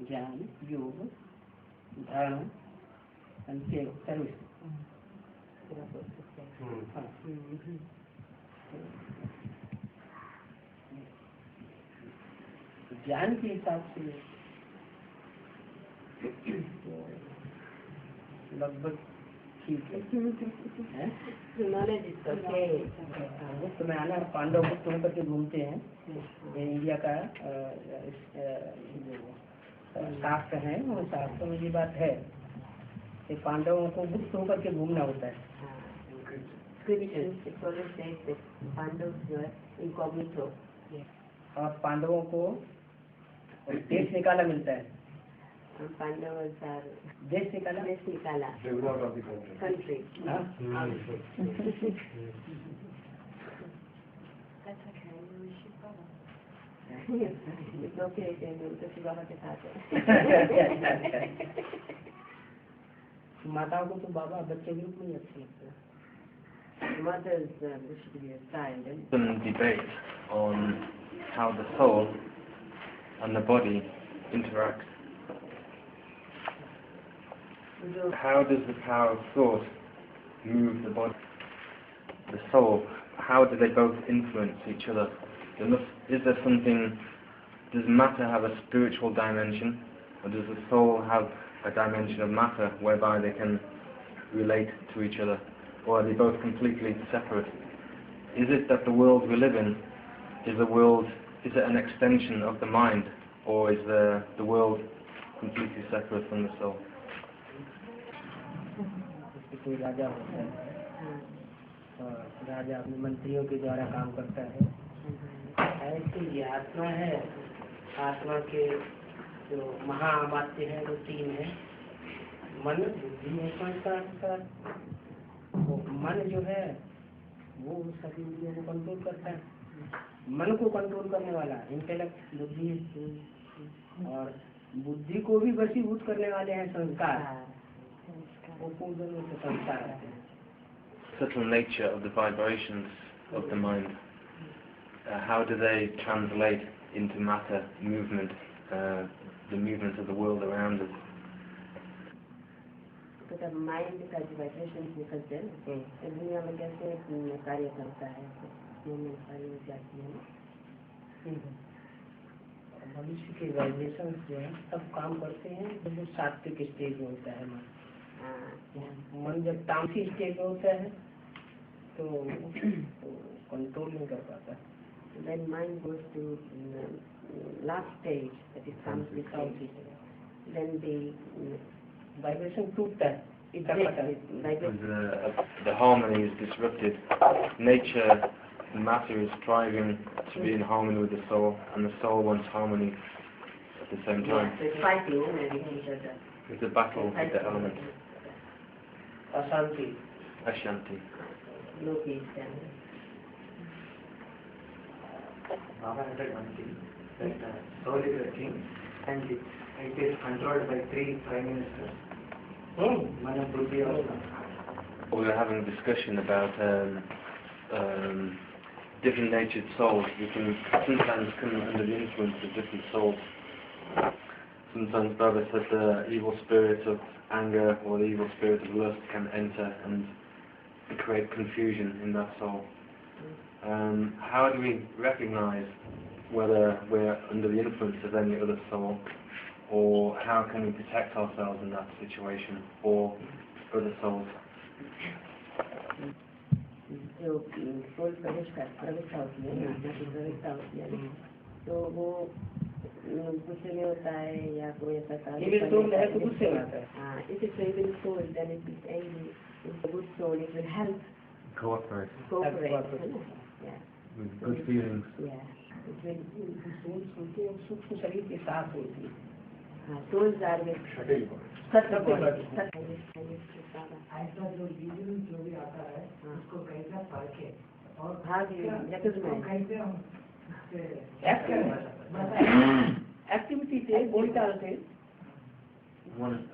ज्ञान, योग, धारणा and service. ज्ञान के हिसाब से लगभग ठीक है। गुप्त में आना, पांडव गुप्त होकर के घूमते हैं। ये इंडिया का शास्त्र है, और शास्त्र में ये बात है कि पांडवों को गुप्त होकर के घूमना होता है। और पांडवों को देश निकाला मिलता है। देश निकाला कंट्री। माताओं को तो बाबा बच्चे ग्रुप में अच्छे लगते हैं। Some debate on how the soul and the body interact. How does the power of thought move the body? The soul, how do they both influence each other? Is there something, does matter have a spiritual dimension, or does the soul have a dimension of matter whereby they can relate to each other? Or are they both completely separate? Is it that the world we live in is it an extension of the mind, or is the world completely separate from the soul? कोई राजा होता है और राजा अपने मंत्रियों के द्वारा काम करता है। ऐसी ये आत्मा है, आत्मा के जो महावाक्य है वो तीन है, मन, बुद्धि और संस्कार। मन जो है वो सभी इंद्रियों को कंट्रोल करता है। मन को कंट्रोल करने वाला इंटेलेक्ट, बुद्धि, और बुद्धि को भी वशीभूत करने वाले हैं संस्कार। वो पूर्वजन्म से संस्कार आते हैं। Subtle nature of the vibrations of the mind. How do they translate into matter, movement, the movement of the world around us? तो जब माइंड का जो वाइब्रेशन निकलते हैं तो दुनिया में कैसे कार्य करता है, कार्य जाती है ना। मनुष्य के वाइब्रेशन जो है सब काम करते हैं जब वो सात्विक स्टेज में होता है। मन जब तामसी स्टेज में होता है तो कंट्रोल नहीं कर पाता। When mind goes to last stage, that is tamasic stage, then the vibration टूटता है। The harmony is disrupted. Nature, matter is striving to be in harmony with the soul, and the soul wants harmony at the same time. It's fighting with each other. It's a battle with the elements. अशांति, Ashanti. No peace then. Baba said one thing, that soul is a king and it is controlled by 3 prime ministers. Mana, Buddhi or We were having a discussion about different natured souls. We can sometimes come under the influence of different souls. Sometimes Baba said the evil spirit of anger or the evil spirit of lust can enter and create confusion in that soul. How do we recognize whether we're under the influence of any other soul, or how can we protect ourselves in that situation or other souls? जो soul प्रविष्टा होती है ना, तो वो गुस्से में होता है या कोई ऐसा कार्य इविल सोल है तो गुस्से में आता है। हाँ, if it's evil soul, then it is angry. If it's a good soul, it will help. Cooperate. Yeah. With good feelings. Yeah. Soul सुनते हैं सूक्ष्म शरीर के साथ होती है। हाँ, souls are with ऐसा जो जीवन जो भी आता है उसको कैसा परखे और कैसे हम एक्टिविटी से बोल चाल से।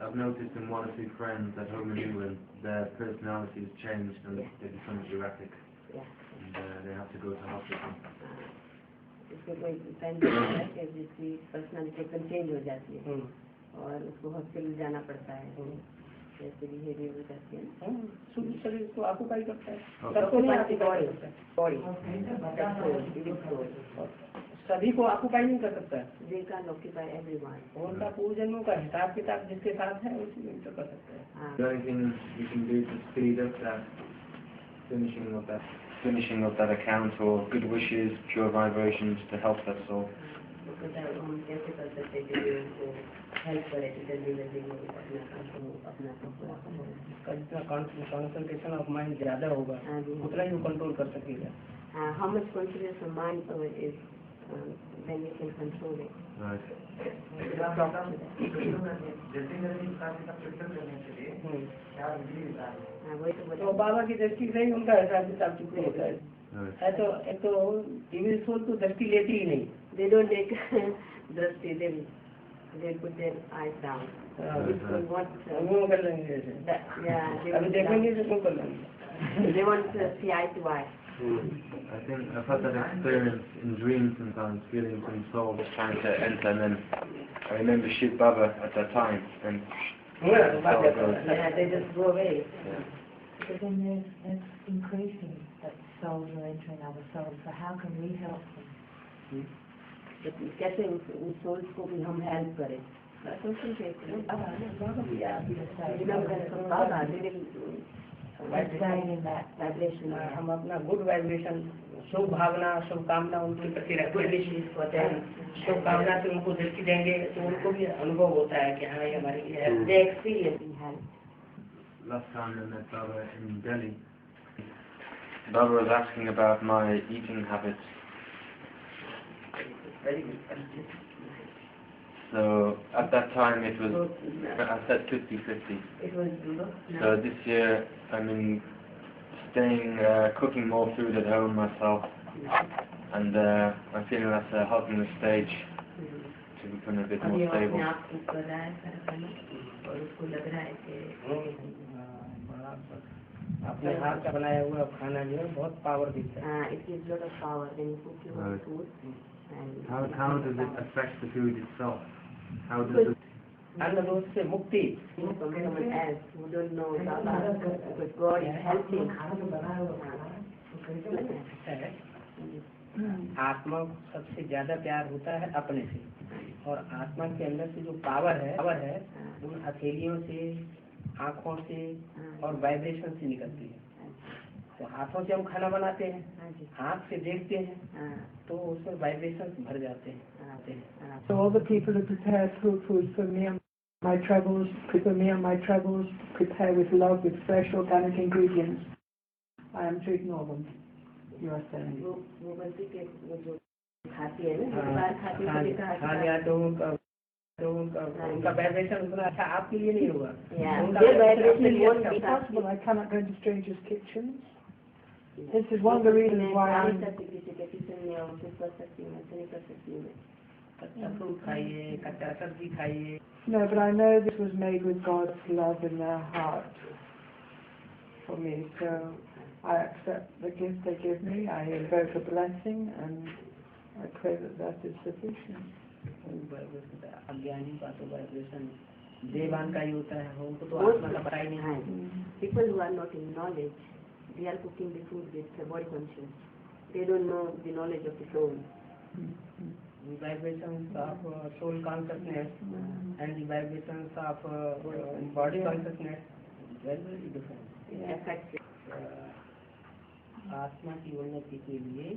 I've noticed in one or two friends at home in England, their personality has changed and they become erratic. Yeah. And they have to go to hospital. इसमें कोई टाइम है कि जिसकी पर्सनालिटी एकदम चेंज हो जाती है और उसको हॉस्पिटल जाना पड़ता है, जैसे बिहेवियर हो जाती है। शुद्ध शरीर को ऑक्यूपाई करता है, हाँ। सबको नहीं ऑक्यूपाई करता है, बॉडी सभी को ऑक्यूपाई नहीं कर सकता है। They can occupy everyone. उनका पूर्व जन्मों का हिसाब किताब जिसके साथ है उसी में तो कर सकते हैं। हाँ, The only thing you can do to speed up that finishing of that account or good wishes, pure vibrations to help that soul. तो कहता है हम कैसे कर सकते हैं कि उनको हेल्प करे जल्दी जल्दी वो अपना काम पूरा करें। उसका जितना कंसंट्रेशन ऑफ माइंड ज्यादा होगा हाँ जी। उतना ही वो कंट्रोल कर सकेगा। How much concentration of mind power is then you can control it. Right. हाँ, वही तो तो बाबा की दृष्टि से ही उनका हिसाब किताब चुकता होता है। Right. है तो एक तो इविल सोल तो दृष्टि लेती ही नहीं। They don't take drashti, they put their eyes down. If they want, वो कर लेंगे जैसे। yeah, they अभी want, देखेंगे तो कर लेंगे। they want to see eye to eye. I think I've had that experience in dreams sometimes, feeling some soul just trying to enter, and then I remember Shiv Baba at that time, and Yeah, they just go away. But then there's increasing that souls are entering other souls, so how can we help them? तो कैसे उस souls को भी हम help करें? That's what we say. Baba, they will Staying in that vibration. हम अपना good vibration, शुभ भावना, शुभकामना उनके प्रति रखते हैं। शुभकामना से उनको दृष्टि देंगे तो उनको भी अनुभव होता है कि हाँ ये हमारे लिए है। They experience help. last time I met Baba in Delhi, Baba was asking about my eating habits. Very good question. So at that time it was, I said 50-50. It was So this year I'm staying, cooking more food at home myself, and I'm feeling that's helping the stage to become a bit more stable. अपने हाथ का बनाया हुआ खाना जो है बहुत power देता है। It gives lot of power when you cook your own food. And How does it affect the food itself? How does it? अन्न दोष से मुक्ति। from someone else who don't know Baba, because God is helping. आत्मा को सबसे ज्यादा प्यार होता है अपने से, और आत्मा के अंदर से जो पावर है उन हथेलियों से, आँखों से और वाइब्रेशन से निकलती है। तो हाथों से हम खाना बनाते हैं, हाथ से देखते हैं तो उसमें वाइब्रेशन भर जाते हैं। So all the people who prepare food for me and my travels, prepare with love, with fresh organic ingredients. I am to ignore them. You are saying. वो बोलती कि वो जो खाती है ना, बाहर खाती है, खा लिया तो उनका वाइब्रेशन उतना अच्छा आपके लिए नहीं होगा। their vibration won't be Possible I cannot go into strangers' kitchens. This is one of the reasons why I'm. कच्चा फ्रूट खाइए, कच्चा सब्जी खाइए। No, but I know this was made with God's love in their heart for me. So I accept the gift they give me. I invoke a blessing, and I pray that that is sufficient. अज्ञानी का तो vibration देवान का ही होता है, उनको तो आत्मा का पता ही नहीं है। People who are not in knowledge, they are cooking the food with the body conscious. They don't know the knowledge of the soul. The vibrations of soul consciousness and the vibrations of body consciousness very very different. Affect आत्मा की उन्नति के लिए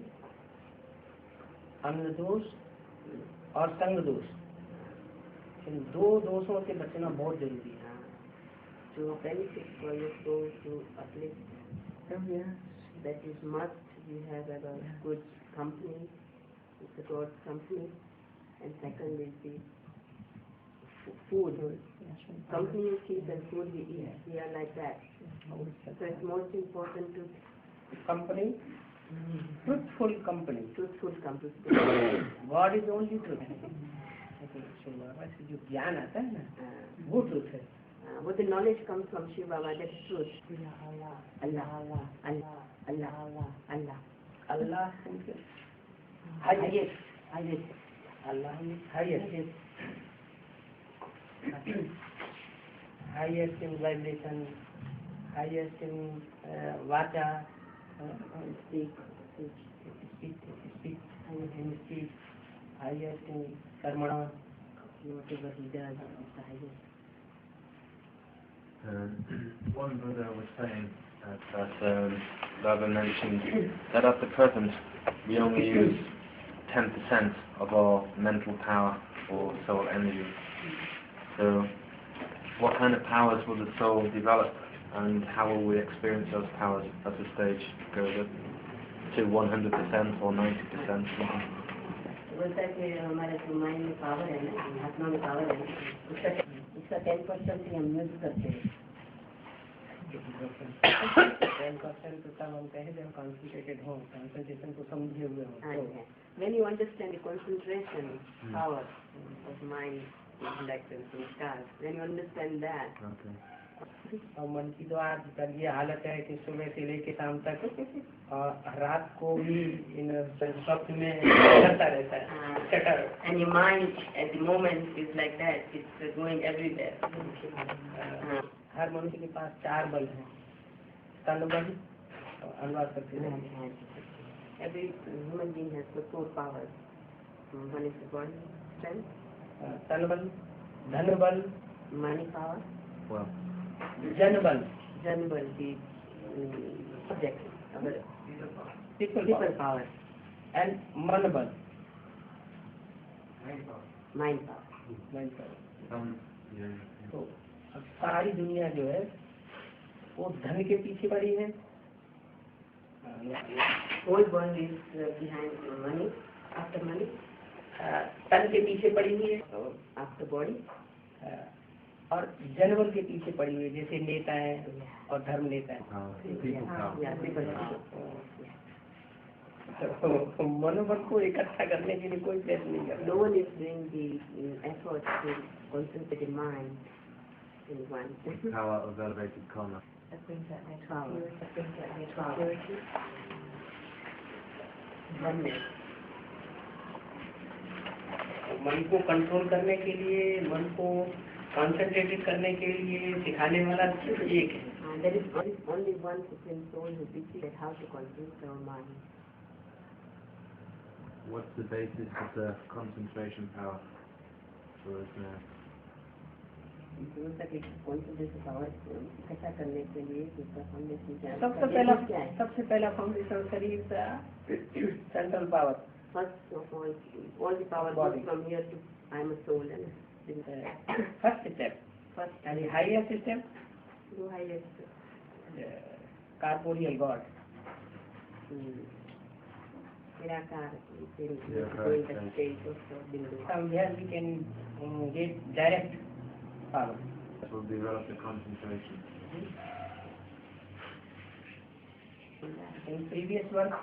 अन्न दोष और संग दोष, इन दो दोषों से बचना बहुत जरूरी है। to benefit for your soul to uplift. That is must. You have a good company, it's a God's company, and second is the food. Company you keep and food we eat. We are like that. So it's most important to company, truthful company. truthful company. God is only truth. जो ज्ञान आता है ना वो truth है। What the knowledge comes from Shiva Baba, that's truth. Allah, Allah, Allah, Allah, Allah. Allah Highest. Highest. Allah is highest. Highest in vibration, highest in vacha, speech, highest in karma, Whatever he does is the highest. One brother was saying that Baba mentioned that at the present we only use 10% of our mental power or soul energy. So what kind of powers will the soul develop, and how will we experience those powers as the stage goes up to 100% or 90%? बोलता है कि हमारे जो mind में power है ना, आत्मा में पावर है, उसका 10% ही हम यूज करते हैं। 10% तो तब हम कहें जब कॉन्सेंट्रेटेड हो, कंसंट्रेशन को समझे हुए हो। When you understand the concentration power of mind, intellect and stars, when you understand that, और मन की तो आजकल ये हालत है कि सुबह से लेके शाम तक और रात को भी इन स्वप्न में करता रहता है। and your mind at the moment is like that, it's going everywhere. हर मनुष्य के पास 4 बल हैं, तन बल, अनुवाद करते हैं। Every human being has got 4 powers. One is the body, strength, तन बल, धन बल, money power, जन बल, the subject, people power, and मन बल, mind power. तो अब सारी दुनिया जो है वो धन के पीछे पड़ी है, Whole world is behind money, after money, तन के पीछे पड़ी हुई है, after body, और जनबल के पीछे पड़ी हुई है, जैसे नेता है और धर्म नेता है। तो मनोबल को इकट्ठा करने के लिए कोई प्रयत्न नहीं कर रहा। No one is doing the effort to concentrate the mind in one. Power of elevated karma. That brings that mental Power. purity. That brings that mental Power. purity. Oneness. मन को कंट्रोल करने के लिए, मन को कॉन्सेंट्रेटेड करने के लिए सिखाने वाला सिर्फ एक है। There is only one supreme soul who teaches how to control our mind. What's the basis of the concentration power for us now? Concentration power इकट्ठा करने के लिए उसका फाउंडेशन क्या है? सबसे पहला फाउंडेशन शरीर का central power. First of all the power goes from here to I am a soul and first step, यानी highest step, the highest. Corporeal God. Nirakar is going the stage of Bindu. From here we can get direct power. That will develop the concentration. In previous work,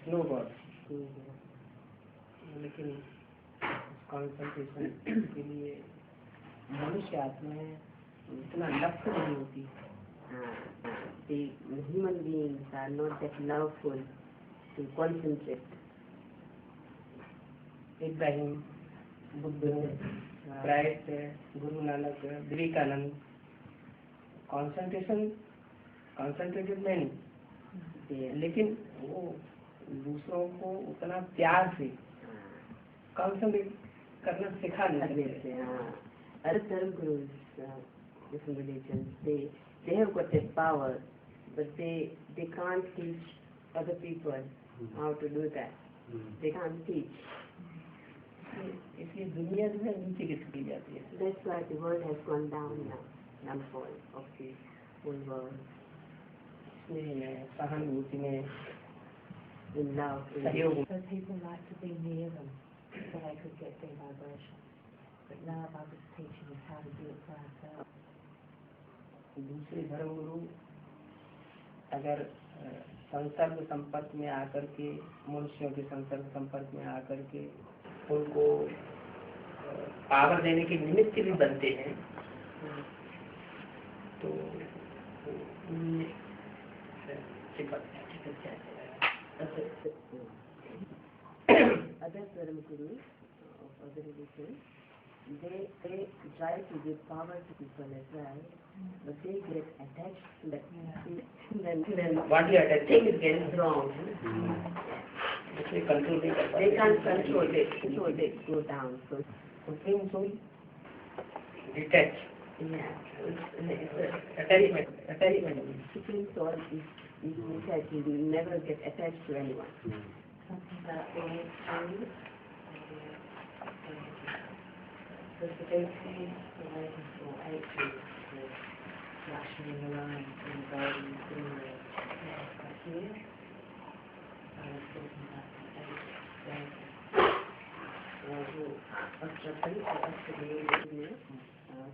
no God. लेकिन concentration के लिए मनुष्य आत्मा में इतना लक्ष्य नहीं होती। The human beings are not that loveful to concentrate. Ibrahim, Buddha, Christ, Guru Nanak, Vivekananda, concentrated नहीं, लेकिन वो दूसरों को उतना प्यार से कंसंट्रेट करना सिखा नहीं सकते। Other Dharma gurus, different religions, they have got that power, but they can't teach other people how to do that. They can't teach. इसलिए दुनिया जो है नीचे गिरती जाती है। That's why the world has gone down now, downfall of the whole world. सहानुभूति में, In love, सहयोग। So people like to be near them, so they could get their vibration. But none of us is teaching us how to do it for ourselves. दूसरे धर्मगुरु अगर संसर्ग संपर्क में आकर के, मनुष्यों के संसर्ग संपर्क में आकर के उनको पावर देने के निमित्त भी बनते हैं, तो other Dharma gurus of other religions, they try to give power to people as well, but they get attached to that. Then what you are thing is getting wrong. they control the They can't control it, so they go down. So Supreme Soul detach. yeah, Attachment. Supreme Soul is detached. You will never get attached to anyone. Something about the story. The devotees were waiting for ages for Lakshmi Narayan in the golden greenery. But here, I was talking about the 8 days. वो अष्टपदी और अष्टदेव में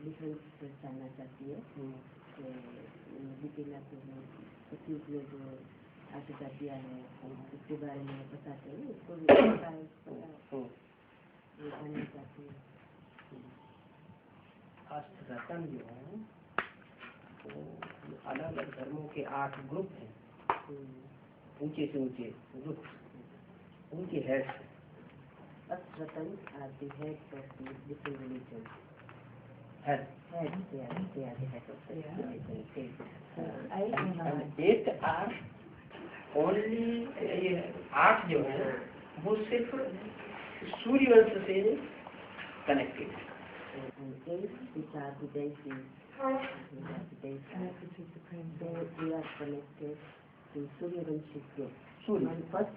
difference जानना चाहती है कि दीपिका को सचिव ने जो आशीर्वाद दिया है उसके बारे में बताते हैं उसको भी पता है वो जानना चाहती है। अष्ट रतन जो है वो अलग अलग धर्मों के 8 ग्रुप हैं, ऊंचे से ऊंचे ग्रुप, उनके head Ashtratan are the heads of the different religions. Head They are the heads of the religion. and 8 are only, ये 8 जो है वो सिर्फ सूर्य वंश से कनेक्टेड है। And 8 which are the deities, they are connected to Surya Vanshi group. Surya And first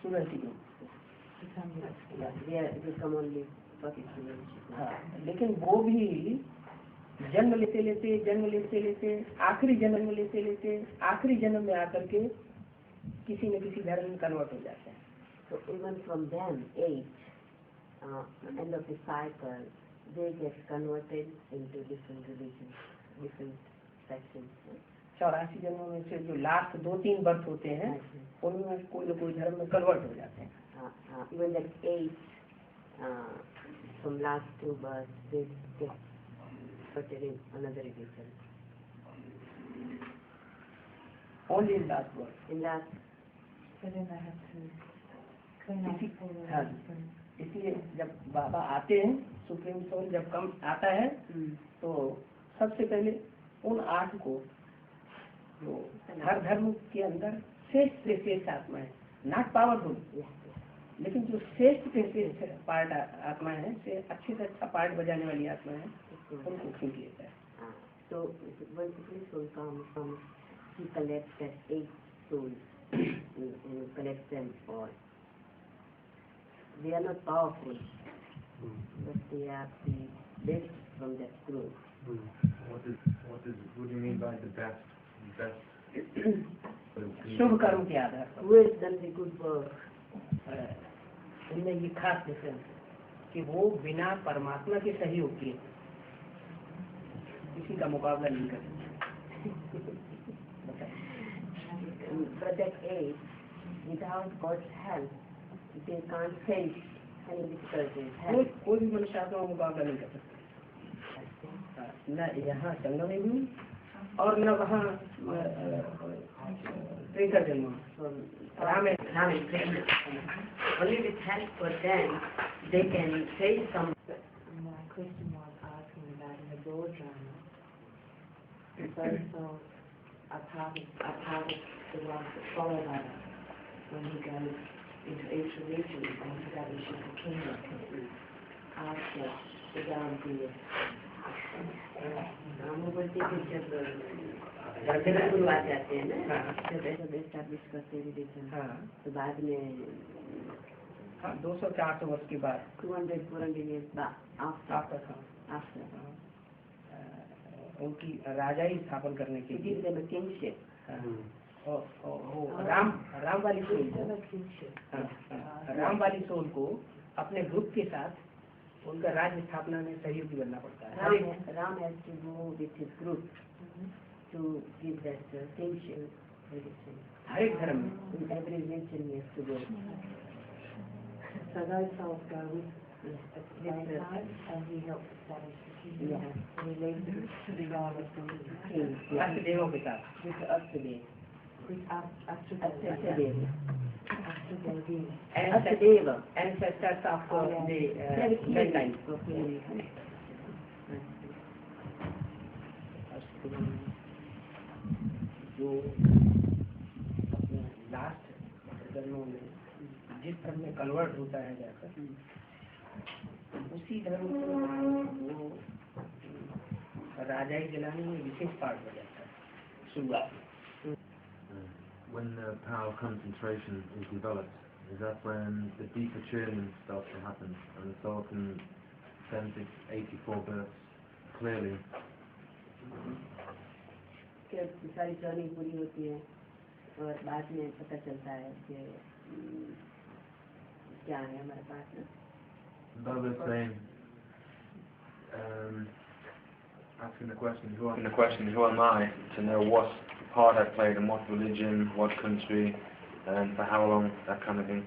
Suryavanshi group. they come only first Surya Vanshi group. हाँ, लेकिन वो भी जन्म लेते लेते आखिरी जन्म में आकर के किसी न किसी धर्म में कन्वर्ट हो जाते हैं। So even from them, 8, end of the cycle, they get converted into different religions, different sections. 84 जन्मों में से जो लास्ट 2-3 बर्थ होते हैं उनमें कोई न कोई धर्म में कन्वर्ट हो जाते हैं। Even that 8, from last 2 births, they get converted in another religion. Only in last birth. In that, So then they have to clean up all the हाँ, different. इसलिए जब बाबा आते हैं, सुप्रीम सोल जब कम आता है तो सबसे पहले उन 8 को तो हर धर्म के अंदर श्रेष्ठ से श्रेष्ठ आत्मा है, नॉट पावरफुल, लेकिन जो श्रेष्ठ से श्रेष्ठ पार्ट आत्मा है, से अच्छे से अच्छा पार्ट बजाने वाली आत्मा है, उनको खींच लेता है। so when Supreme Soul comes, he collects that 8 souls and collects them all. They are not powerful, but they are the best from that group. What do you mean by the best? शुभ कर्म के आधार पर Who has done the good work? उनमें ये खास difference है कि वो बिना परमात्मा के सहयोग के किसी का मुकाबला नहीं कर सकते। But that 8, without God's help, they can't face any difficulties. कोई भी मनुष्य आत्मा का मुकाबला नहीं कर सकता, न यहाँ संगम में भी और न वहाँ त्रेता जन्म राम है Only with help for them, they can face some. My question was asking about in the Lord drama, those souls are part of the ones that follow Baba when he goes into each religion and establishes the kingdom after the Gandhi. हम बोलते हैं कि जब गुरु आ जाते हैं ना, जब establish करते हैं रिलीजन, तो बाद में 200-400 वर्ष के बाद 200-400 years after उनकी राजा ही स्थापन करने के लिए give them a kingship. Ram वाली सोल को राम वाली सोल को अपने ग्रुप के साथ उनका राज्य स्थापना में सहयोगी बनना पड़ता है। Ram has to go with his group to give that kingship religion. हर एक धर्म में In every religion he has to go. So those souls go with Baba and he helps establish the kingdom. Yeah. And he leaves them to the Baba King, अष्ट देवों के साथ with the Ashtadev. Astadeva, ancestors of the mankind. जो last जन्मों में जिस धर्म में कन्वर्ट होता है जाकर उसी धर्म को वो राजाई जलाने में विशेष पार्ट हो जाता है शुरुआत। When the power of concentration is developed, is that when the deeper churning starts to happen and the soul can sense its 84 births clearly? सारी चर्निंग पूरी होती है और बाद में पता चलता है कि क्या है हमारे पास में। Baba's saying, asking the question, who am I to know what part I played in what religion, what country, and for how long, that kind of thing.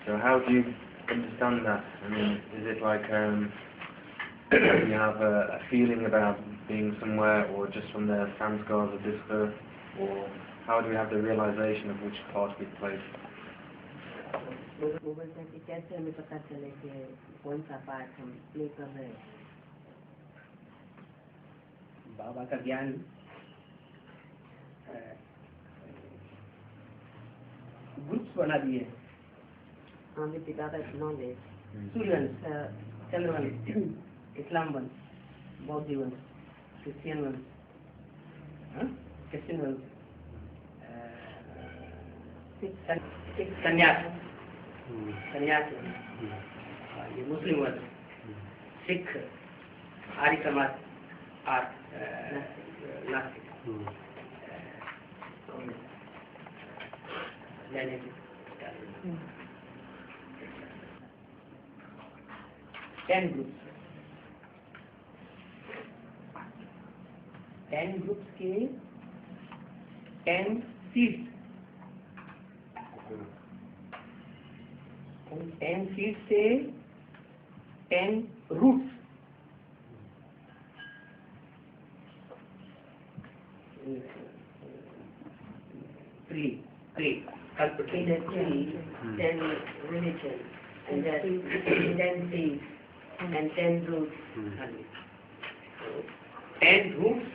So how do you understand that? I mean, is it like you have a feeling about being somewhere, or just from the sanskars of this birth, or how do we have the realization of which part we played? वो बोलते हैं कि कैसे हमें पता चले कि कौन सा पार्ट हम प्ले कर रहे हैं। बाबा का ज्ञान ग्रुप्स बना दिए। with the Baba's knowledge, Suryans, Chandravans, Islam ones, Bauddhi ones, Christian ones, Christian ones, सन्यासी, ये मुस्लिम वर्ग, सिख, आर्य समाज, नास्तिक, 10 groups, 10 groups के 10 seats, 10 seats से 10 roots, three, cultivated tree, 10 religions, and then 10 seeds, and 10 roots. 10 roots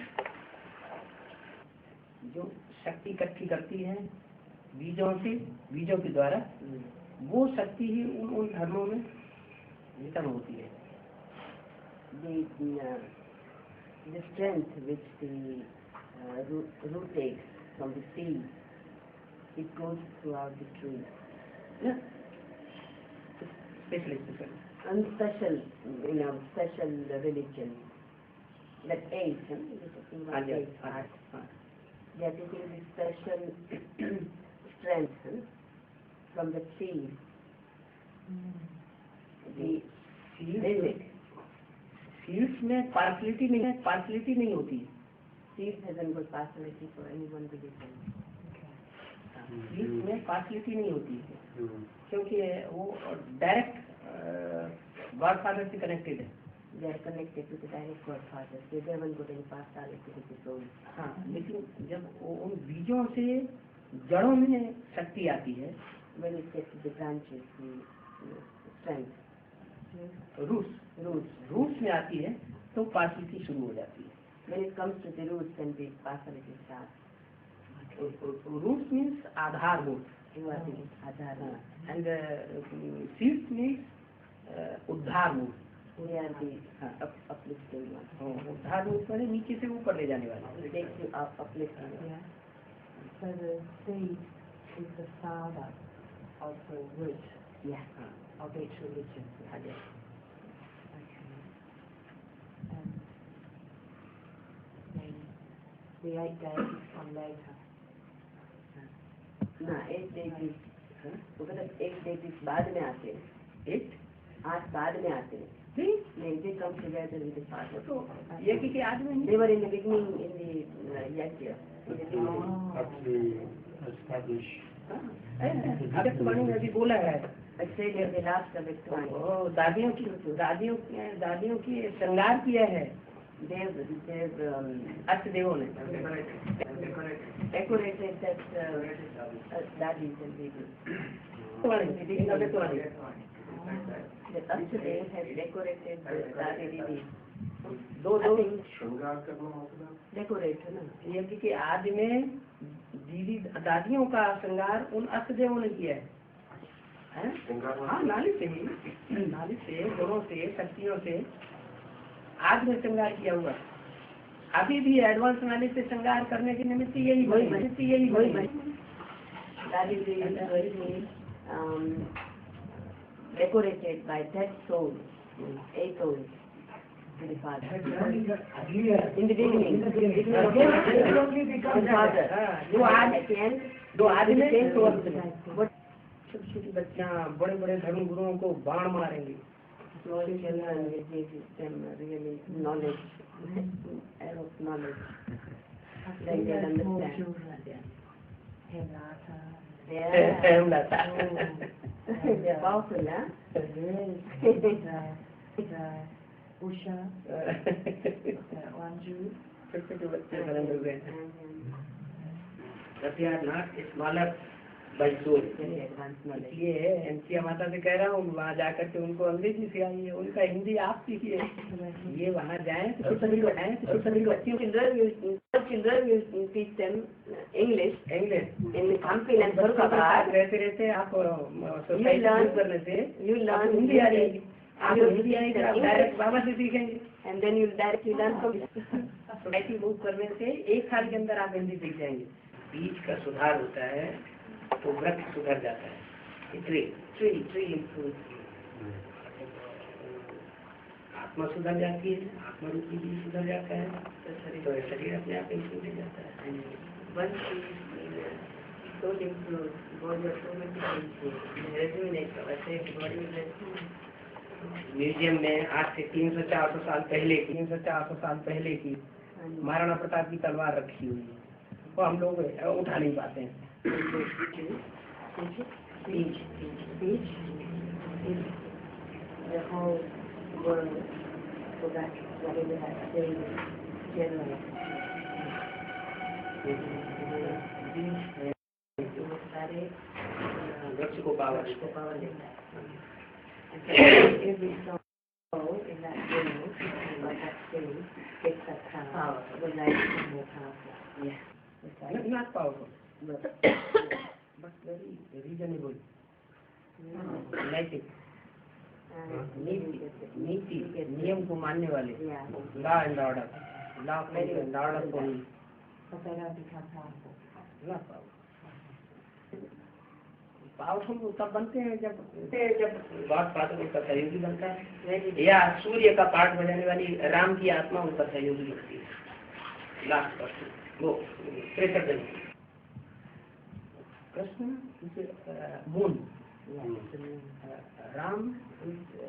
जो शक्ति इकट्ठी करती है बीजों के द्वारा, वो शक्ति ही उन धर्मों में वितरण होती है। The strength which the root takes from the seed, it goes throughout the tree. Yeah. Special. And special religion. Like AIDS, they are taking the special strength from the seed. The basic. Seeds में partiality नहीं होती। Seeds hasn't got partiality for any one religion. Seeds में partiality नहीं होती है, क्योंकि वो direct Godfather से connected है। They are connected to the direct Godfather. They haven't got any partiality with the soul. हाँ, लेकिन जब उन बीजों से जड़ों में शक्ति आती है, when it gets to the branches, the strength, roots में आती है, तो partiality शुरू हो जाती है। When it comes to the roots, then the partiality starts. Roots means आधारभूत, आधार, and seeds means उद्धारभूत। We are the uplifting one. उद्धारभूत वाले नीचे से ऊपर ले जाने वाले। It takes you up, uplifting. Yeah. So the seed is the father of the root. Yeah. Of each religion. Okay. Then the 8 days come later. ना 8 days तो मतलब 8 days बाद में आते हैं। 8 बाद में आते हैं। They come together with the father. तो ये कि आज में they were in the beginning in the yajna. अभिक्तवाणी में अभी बोला है। Actually the last अभिक्तवाणी। दादियों की श्रृंगार किया है they've अष्टदेवों ने decorated that dadis and babies. The Ashtadev has decorated the Dadi Didi. दो Decorate, ना? यज्ञ के आदि में दीदी दादियों का श्रृंगार उन अष्टदेवों ने किया है। हाँ, नाली से गुणों से शक्तियों से आज में श्रृंगार किया हुआ। अभी भी एडवांस नाली से श्रृंगार करने के निमित्त यही Dadi Didi is decorated by that soul, a soul. In the beginning, the father. दो आदमी छोटी बच्चियाँ बड़े बड़े धर्म गुरुओं को बाण मारेंगे। Small children will give them really knowledge, arrow of knowledge. Like they understand. They're powerful, huh? Usha, Wanju. छोटे बच्चे बने हुए हैं। They are not smaller by soul. इसलिए एनसिया माता से कह रहा हूँ वहाँ जाकर के उनको अंग्रेजी सिखाइए, उनका हिंदी आप सीखिए। ये वहाँ जाएं तो सभी बच्चियों Children will teach them English. In Hampi and रहते रहते आप सोसाइटी करने से you learn हिंदी आ जाएगी। आप हिंदी आएगी आप डायरेक्ट बाबा से सीखेंगे। and then you directly learn from society move करने से 1 साल के अंदर आप हिंदी सीख जाएंगे। बीज का सुधार होता है तो वृक्ष सुधर जाता है। Tree improves. आत्मा सुधर जाती है, आत्मा रूपी भी सुधर जाता है तो शरीर अपने आप ही सुधर जाता है। once you soul improves, body automatically rejuvenates. Body will museum में आज से 300-400 साल पहले की महाराणा प्रताप की तलवार रखी हुई है, वो हम लोग उठा नहीं पाते हैं। The whole world forgot whatever has stayed generally. वृक्ष को पावर देता है। Every soul in that world, by that spirit, gets that power. The light is more powerful. Yeah. not powerful but very reasonable. Naitik, नीति नियम को मानने वाले, law and order, law and order को पावरफुल तब बनते हैं जब गॉड फादर उनका सहयोगी बनता है, या सूर्य का पाठ बजाने वाली राम की आत्मा उनका सहयोगी बनती है। लास्ट पर्सन वो कृष्ण मून, राम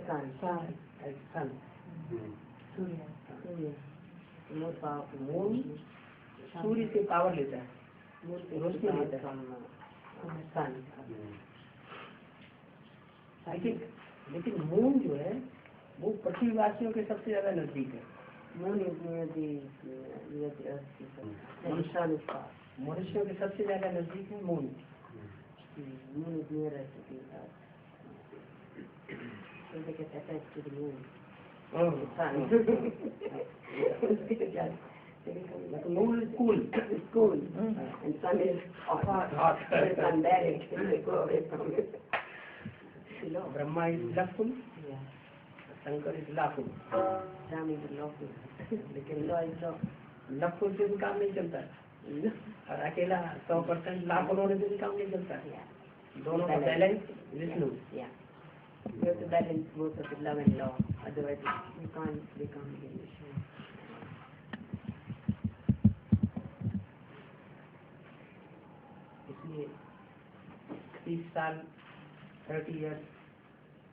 सन, मून सूर्य से पावर लेता है, रोशनी लेता है सन। लेकिन मून जो है वो पृथ्वीवासियों के सबसे ज्यादा नजदीक है। Moon is near the earth. And sun is far. मनुष्यों के सबसे ज्यादा नजदीक है moon. Moon is nearer to the earth. So they get attached to the moon. Oh, Sun. moon is cool. It's cool. And sun is hot. It's unbearable. They go away from it. Brahma is loveful. Yeah. Shankar is lawful. Ram is lawful. लेकिन loveful से भी काम नहीं चलता है, और अकेला 100% lawful होने से भी काम नहीं चलता है। दोनों का balance Vishnu. Yeah. You have to balance both of the love and law. Otherwise, you can't become Vishnu. इसलिए 30 साल 30 years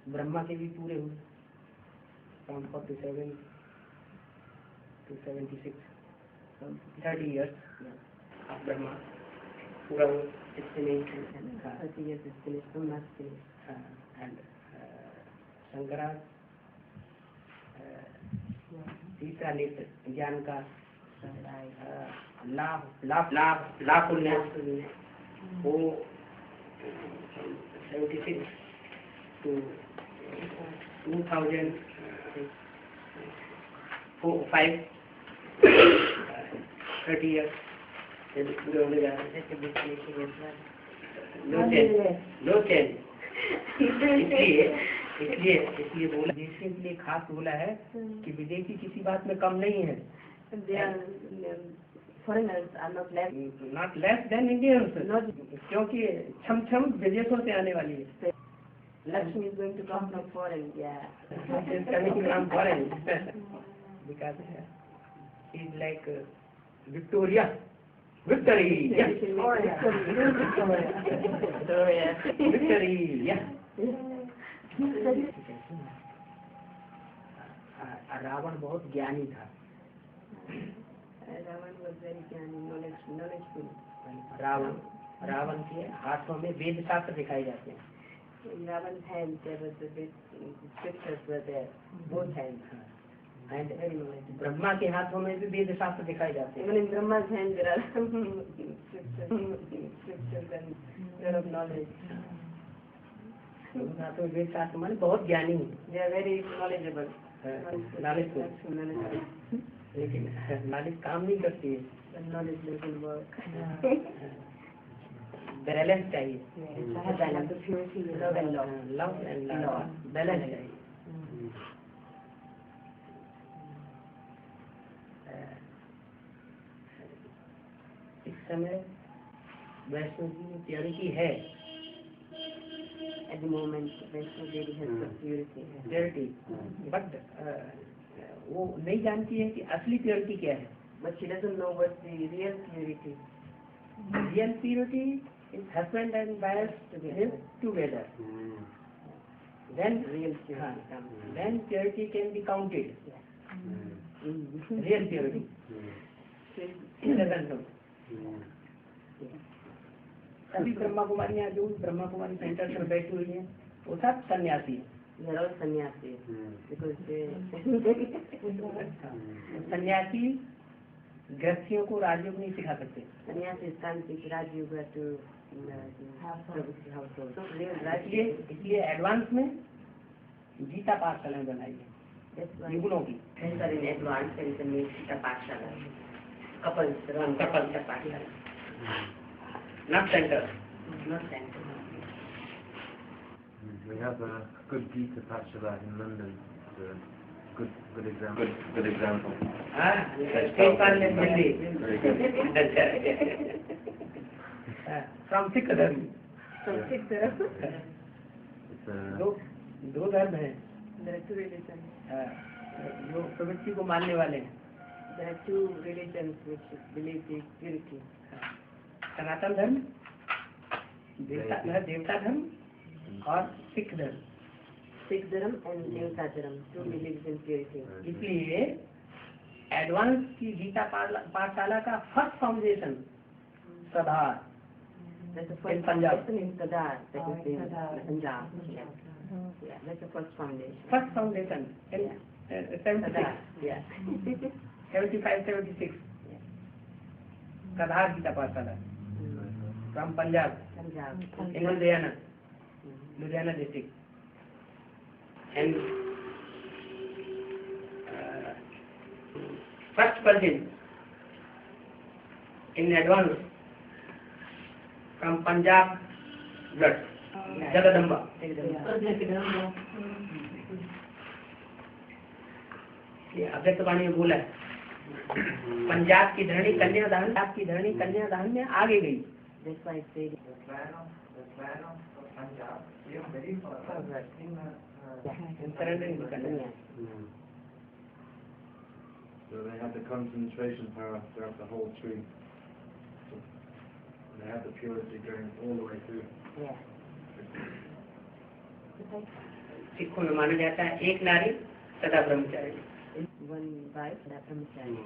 ब्रह्मा के भी पूरे हुए, from 47 to 76, 30 years of Brahma पूरा हुआ। It's finished. 30 years is finished. Brahma is finished. And Shankara तीसरा नेत्र ज्ञान का, लाफुलनेस वो 76 to 2005 30 years. No change. इसलिए बोला, विदेशी के लिए खास बोला है कि विदेशी किसी बात में कम नहीं है। Foreigners are not less than Indians, क्योंकि छम विदेशों से आने वाली है। Lakshmi is going to come from foreign, yeah. She is coming from foreign because she is like Victoria. Victory, yes. Victoria. Victory, yes. Ravan बहुत ज्ञानी था। Ravan was very knowledgeful. Ravan के हाथों में वेद शास्त्र दिखाए जाते हैं। In Ravan's hand there was the scriptures were there, both hands. And Brahma के हाथों में भी वेद शास्त्र दिखाए जाते हैं। Even in Brahma's hand there are some scriptures and there of knowledge. हाथों में वेद शास्त्र माने बहुत ज्ञानी। They are very knowledgeable. knowledgeable. लेकिन नॉलेज काम नहीं करती है। Knowledge doesn't work. बैलेंस चाहिए। Balance, purity, love and law. Love and law, balance चाहिए। इस समय वैष्णो जी में प्योरिटी है। At the moment, Vaishno Devi has got purity. Purity, but वो नहीं जानती है कि असली प्योरिटी क्या है। But she doesn't know what's the real purity. Real purity is husband and wife live together. Then Real purity comes. then purity can be counted. Real purity. It doesn't know. सभी ब्रह्मा कुमारियाँ जो Brahma Kumari centre पर बैठी हुई हैं वो सब सन्यासी हैं। They're all sannyasis because they सन्यासी गृहस्थियों को राजयोग नहीं सिखा सकते। sannyasis can't teach Rajyoga to household. So real इसलिए एडवांस में गीता पाठशालाएं बनाई है That's why युगलों की। friends are in advance. There is a Gita Pathshala. Couples run Gita Pathshala. Not centre. Not center. We have a good Gita Pathshala in London. It's a good example. Good example. Very good. From Sikh धर्म। From Sikh Dharma, It's a दो धर्म हैं there are two religions. जो प्रवृत्ति को मानने वाले हैं। There are two religions which believe the purity. सनातन धर्म, देवता धर्म और सिख धर्म। Sikh Dharma and Devta Dharma, two believes in purity. इसलिए एडवांस की गीता पाठशाला का first foundation Sadar That's the in first Punjab. foundation in Sadar, that is in Punjab. Yeah. Yeah, that's the first foundation. First foundation Yeah. 76 Sadar, yeah. 75-76 Sadar Gita Pathshala from Punjab Punjab. in Ludhiana district. And first person in advance from Punjab blood, Jagadamba. ये अव्यक्तवाणी में बोला है पंजाब की धरणी कन्यादान में आगे गई। That's why it's very The plan of Punjab came very far. surrendering to Kanya. yeah. So they had the concentration power throughout the whole tree. So they had the purity going all the way through. Yeah. सिखों में माना जाता है एक नारी सदा ब्रह्मचारी। One wife, that brahmachari.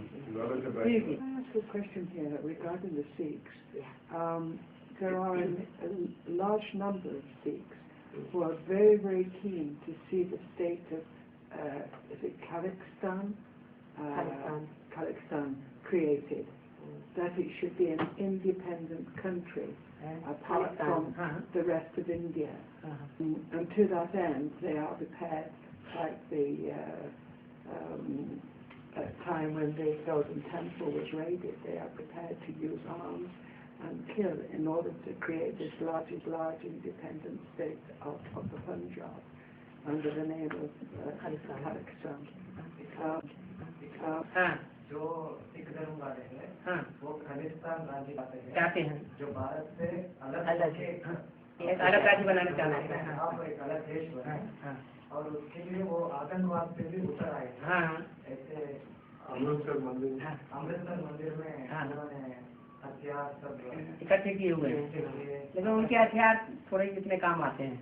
Really, I ask a question here regarding the Sikhs. There are a large number of Sikhs who are very, very keen to see the state of, is it Kazakhstan, Kazakhstan created, that it should be an independent country apart from the rest of India. And to that end, they are prepared, like the time when the Golden Temple was raided, they are prepared to use arms and kill in order to create this large independent state of the Punjab under the name of Kazakhstan. जो सिख धर्म वाले हैं वो खालिस्तान राज्य चाहते हैं, जो भारत से अलग है, एक अलग राज्य बनाना चाहते हैं, आप एक अलग देश बनाए और उसके लिए वो आतंकवाद से भी उतर आए ऐसे अमृतसर मंदिर में उन्होंने हथियार सब इकट्ठे किए हुए हैं, लेकिन उनके हथियार थोड़े कितने काम आते हैं,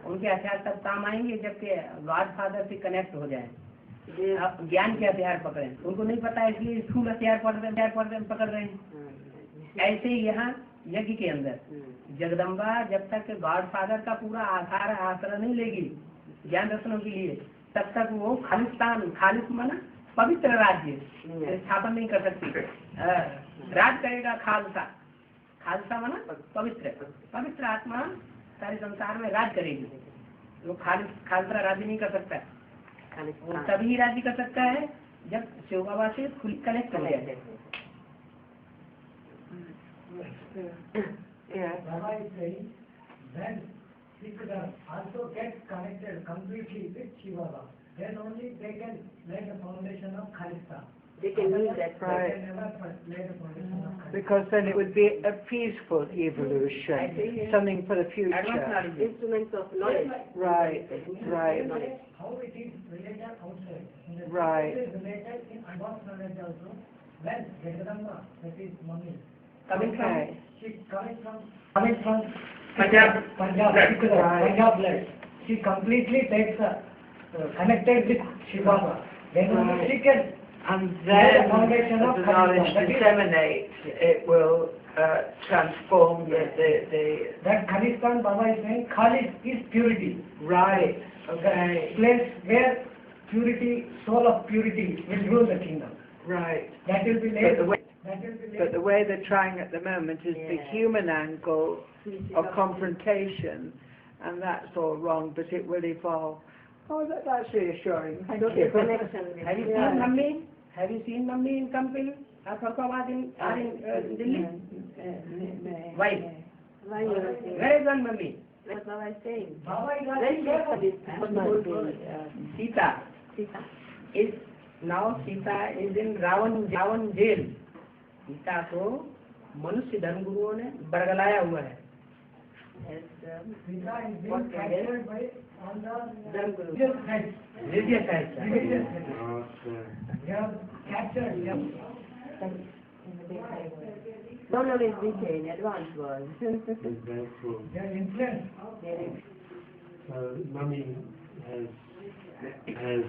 उनके हथियार तब काम आएंगे जबकि गॉड फादर से कनेक्ट हो जाए, ज्ञान के हथियार पकड़े, उनको नहीं पता है इसलिए स्थूल हथियार पकड़ रहे हैं। ऐसे ही यहाँ यज्ञ के अंदर जगदम्बा जब तक गॉड फादर का पूरा आसरा नहीं लेगी ज्ञान दर्शनों के लिए, तब तक वो खालिस माना पवित्र राज्य स्थापन नहीं कर सकती। राज करेगा खालसा माना पवित्र आत्मा सारे संसार में राज करेगी, वो खालसा राज्य नहीं कर सकता। वो तभी राज्य कर सकता है जब शिव बाबा से फुल कनेक्ट हो जाए। Baba is saying when Sikhdom also gets connected completely with Shiva Baba, then only they can lay the foundation of Khalistan. They can use that. Right. They can never lay the foundation of Khalistan. Because then it would be a peaceful evolution, something for the future. Instruments of knowledge. Right. How it is related outside. In the Right. It is related in advanced knowledge also. When Jagadamba, that is Mummy, Coming from she coming from Punjab Right. blood. She completely takes connected with Shiva. Then only she can And lay the then foundation as of the knowledge Khalistan. disseminates, it will transform the That Khalistan Baba is saying Khalis is purity. right. The Okay. place where purity, soul of purity will rule the kingdom. Right. That will be But laid. the way, That will be but laid. the way they're trying at the moment is the human angle of confrontation, and that's all wrong, but it will evolve. Oh, that's reassuring. Thank you. Connection with Have you seen Mummy? Have you seen Mummy in Kampil? Farkhabad in Delhi? Why? Why you are saying? Where is one Mummy? What Baba is saying? Baba is When she also studies Sita is now Sita is in Ravan jail. Sita को मनुष्य धर्मगुरुओं ने बरगलाया हुआ है। Sita is being captured by all the Dharmaguru. religious side से। They are captured. No knowledge detail, advanced world. They are influenced. Mummy has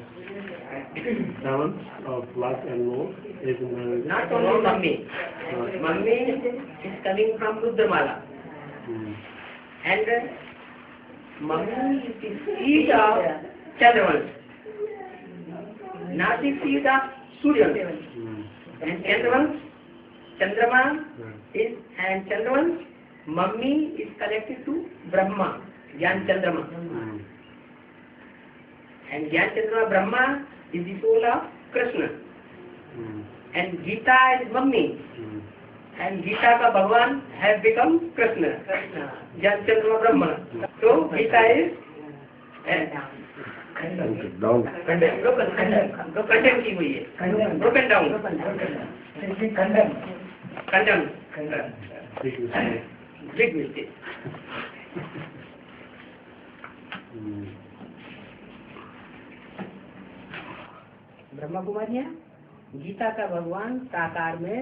balance of love and law, even though Not only Mummy. Mummy is coming from Rudramala. And Mummy is the seed of Chandravansh. Not the seed of Suryavansh. And Chandrama is, and Chandravansh, Mummy is connected to Brahma, Gyan Chandrama. And Gyan Chandrama Brahma is the soul of Krishna. And Gita is Mummy. And Gita ka Bhagwan has become Krishna. Gyan Chandrama Brahma. So Gita is condemned की हुई है, broken down, condemned, big mistake. Brahma कुमारियाँ Gita का भगवान साकार में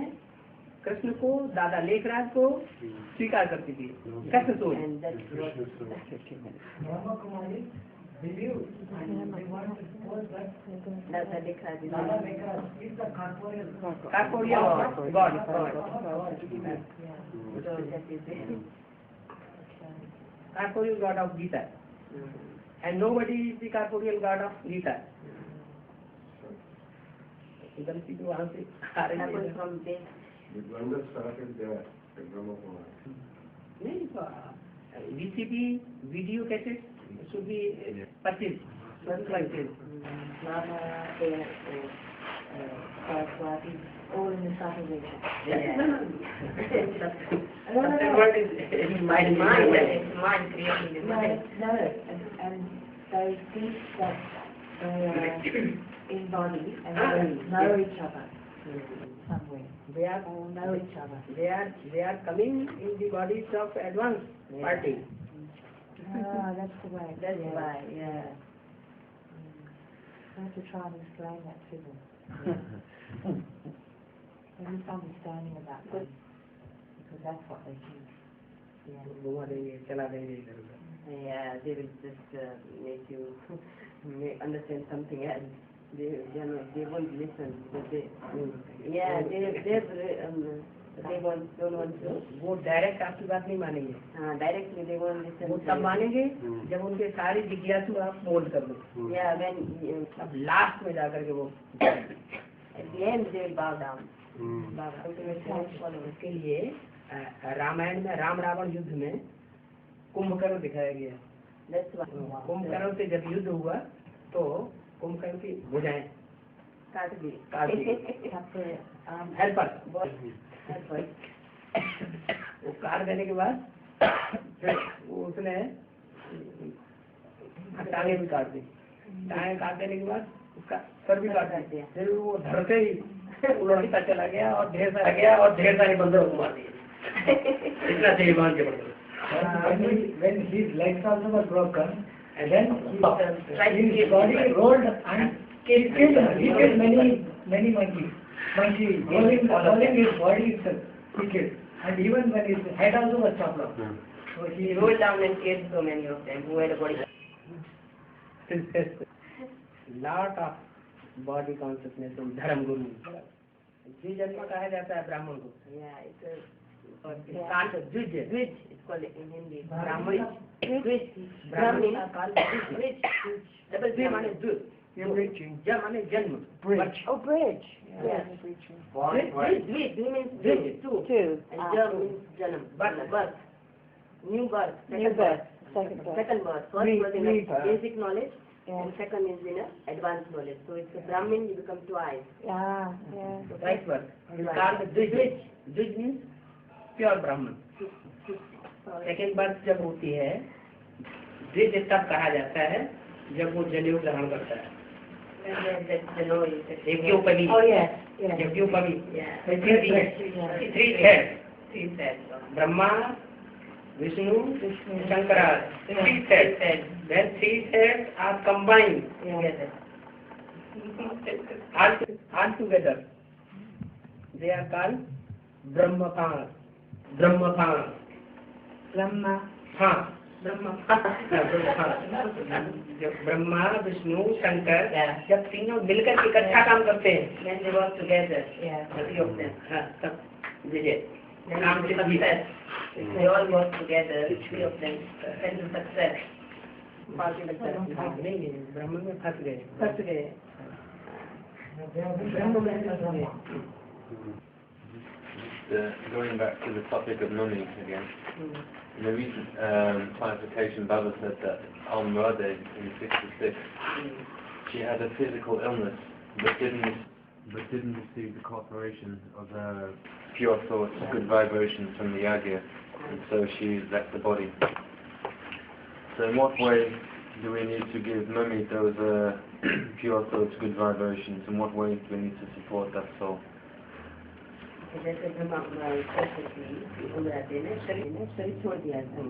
कृष्ण को, दादा लेखराज को स्वीकार करती थी। कृष्ण सोच Brahma Kumari believe and they want to suppose that Dada Lekha Dada Lekha is the corporeal corporeal God. So that is it. Corporeal God of Gita. And nobody is the corporeal God of Gita. गलती तो वहाँ से आ रही That was है। from this. The Ganga started there, the Brahma Kumar. नहीं तो VCD video कैसे should be purchased, purchased. Lama, there, Saraswati, all in the subtle way. The word is in mind. It's mind creating the No, mind. no, and they think that they are in body and they know each other somewhere. They are All know each other. they are coming in the bodies of advanced party. Ah, that's the way. That's why, yeah. I have to try and explain that to them. There's misunderstanding about them because that's what they think. घुमा देंगे चला देंगे इधर उधर। Yeah, they will just make you understand something else. They won't listen. But they don't want to. वो direct आपकी बात नहीं मानेंगे, Directly they won't listen. वो तब मानेंगे जब उनके सारी जिज्ञासु आप मोल्ड कर दो। Yeah, when अब लास्ट में जाकर के वो at the end they will bow down. उसके लिए रामायण में राम रावण युद्ध में कुंभकर्ण दिखाया गया। That's why. कुंभकर्ण से जब युद्ध हुआ तो कुंभकर्ण की भुजाएं Can't be. काट दी। हेल्पर वो काट देने के बाद फिर वो उसने टांगे भी काट दी। टांगे काट देने के बाद उसका सर भी काट दिया। फिर वो धरते ही उलटता चला गया और ढेर सारे बंदरों को मार दिए। इतना तेजवान के बंदर। When his legs also were broken, and then his body rolled and killed many monkeys. Rolling his body itself, he killed. And even when his head also was chopped off. So He rolled down and killed so many of them who had a body. Lot of body consciousness in धर्म गुरु। द्विजन्म कहा जाता है ब्राह्मण को। Yeah, it's काल द्विज Dwij. It's called in Hindi. ब्राह्मण Dwij. ब्राह्मण का काल Dwij. Double द्वि माने द्वि, ज माने जन्म। Oh, bridge. Yes. द्वि Dwi means two. Two. And Jam means Janam. Birth. New birth. New birth. Second birth. Second birth. First was in a Rebirth. basic knowledge. Yeah. And second is in a advanced knowledge. So it's a Brahmin, you become twice. Yeah, yeah. Right word काल द्विज। द्विज means pure ब्राह्मण। Second birth जब होती है द्विज तब कहा जाता है जब वो जनेऊ ग्रहण करता है। And then that's the know is that यज्ञोपवी Oh, yes, yes. यज्ञोपवी yeah. Three head Three sets. Brahma Vishnu Shankara three head then three heads are combined Together. all together they are called ब्रह्मपाण। ब्रह्मपाण Brahma. हाँ जब ब्रह्मा विष्णु शंकर जब तीनों मिलकर इकट्ठा काम करते हैं When they work together. Yeah. Three of them. हाँ, तब विजय Then नाम से success. If they all work together, three of them, then the success. Party success. नहीं ब्रह्म में फंस गए। First day. ब्रह्म में फंस गए। Going back to the topic of mummies again, in a recent clarification, Baba said that Al-Murade in 66, she had a physical illness, but didn't receive the cooperation of pure thoughts, good vibrations from the Yagya, and so she left the body. So in what way do we need to give mummy those pure thoughts, good vibrations? In what way do we need to support that soul? जैसे ब्रह्मा सरस्वती उमराते ने शरीर छोड़ दिया था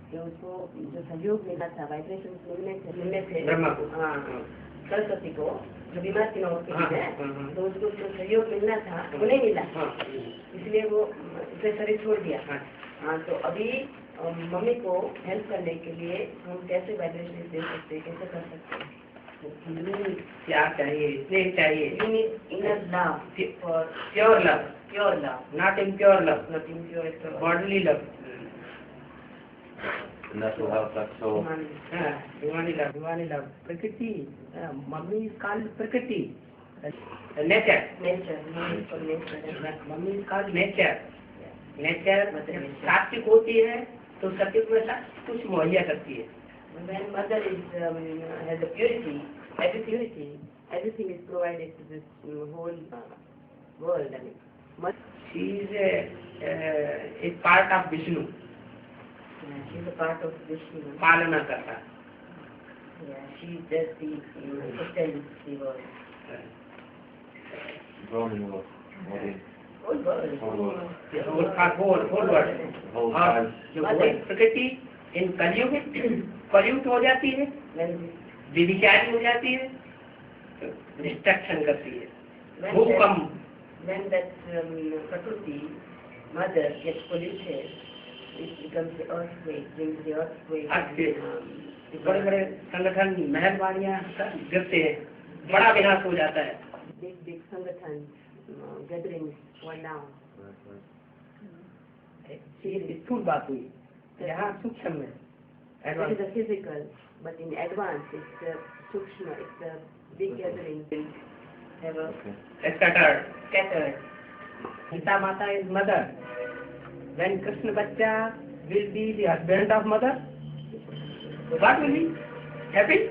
कि उसको जो सहयोग मिला था वाइब्रेशन मिलने से ब्रह्मा को। हाँ सरस्वती को जो बीमार थी ना उसके लिए तो उसको जो सहयोग मिलना था वो नहीं मिला इसलिए वो उसने शरीर छोड़ दिया। हाँ तो अभी मम्मी को हेल्प करने के लिए हम कैसे वाइब्रेशन दे सकते हैं, कैसे कर सकते हैं? क्या चाहिए? स्नेह चाहिए। You need inner love for Pure love, pure love, not impure love, not impure love. bodily love. And that will help that soul. हाँ, divine love, divine love. प्रकृति, मम्मी is called प्रकृति, nature Nature, mom is called nature. Mummy का nature nature सात्विक होती है तो सत्युग में सब कुछ मुहैया करती है. When mother is has the purity, everything is provided to this whole world. I mean, she is a part of Vishnu. she is a part of Vishnu. पालना करता. Yeah, she does the sustains the world. Roaming world. Whole world. Whole world. whole world. Whole और time. जो प्रकृति इन कलियुग में प्रयुक्त हो जाती है, विविचारी हो जाती है, डिस्ट्रक्शन करती है. भूकंप. When that Prakriti, mother, gets polluted, it becomes the earthquake, brings the earthquake. बड़े बड़े संगठन महलवाड़ियाँ गिरते हैं, बड़ा विनाश हो जाता है. Big sangathan gatherings fall down. ये स्थूल बात हुई. यहाँ सूक्ष्म में That is the physical, but in advance it's the sukshma, it's the big gathering. Have a scattered. Sita Mata is mother. When Krishna Bacha will be the husband of mother, what will be? Happy?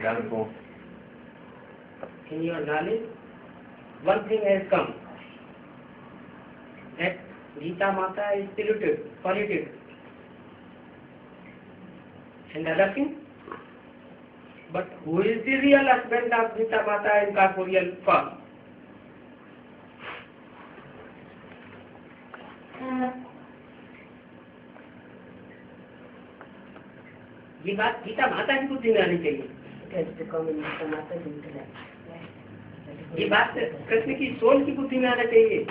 Wonderful. In your knowledge, one thing has come. That Gita Mata is polluted. And other thing? But who is the real husband of Gita Mata in corporeal form? ये बात गीता माता की बुद्धि में आनी चाहिए. ये बात कृष्ण की सोल की बुद्धि में आना चाहिए,